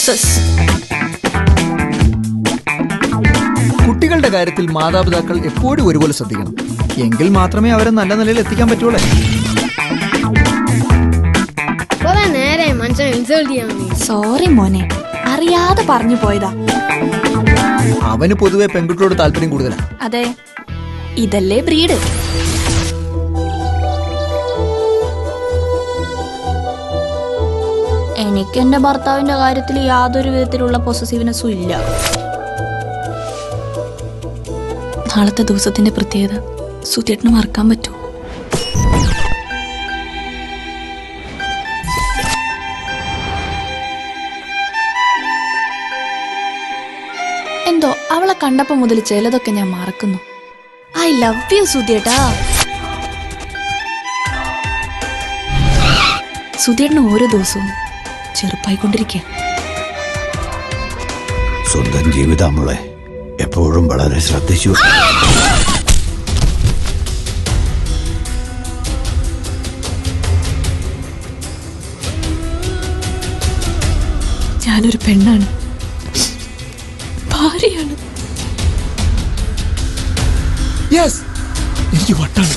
Success. കുട്ടികളുടെ കാര്യത്തിൽ മാതാപിതാക്കൾ എപ്പോഴും ഒരുപോലെ ശ്രദ്ധിക്കണം. എങ്കിൽ മാത്രമേ അവരെ നല്ല നിലയിൽ എത്തിക്കാൻ പറ്റുള്ളൂ. സോറി മോനെ, അറിയാതെ പറഞ്ഞു പോയതാ. അവന് പൊതുവെ പെൺകുട്ടിയോട് താല്പര്യം കൂടുതലാണ്. അതെ, ഇതല്ലേ ബ്രീഡ്. എനിക്ക് എന്റെ ഭർത്താവിന്റെ കാര്യത്തിൽ യാതൊരു വിധത്തിലുള്ള പൊസസീവ്നെസ്സും ഇല്ല. നാളത്തെ ദിവസത്തിന്റെ പ്രത്യേകത സുധേട്ടന് മറക്കാൻ പറ്റുമോ? എന്തോ അവളെ കണ്ടപ്പോ മുതൽ ചിലതൊക്കെ ഞാൻ മറക്കുന്നു. ഐ ലവ് യു സുധേട്ടാ. സുധേട്ടന് ഓരോ ദിവസവും ചെറുപ്പായിക്കൊണ്ടിരിക്കുക. സ്വന്തം ജീവിതമുള്ള എപ്പോഴും വളരെ ശ്രദ്ധിച്ചു. ഞാനൊരു പെണ്ണാണ്, ഭാര്യയാണ്. എനിക്ക് വട്ടാണ്.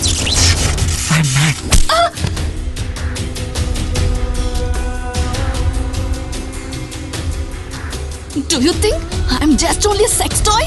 Do you think I'm just only a sex toy?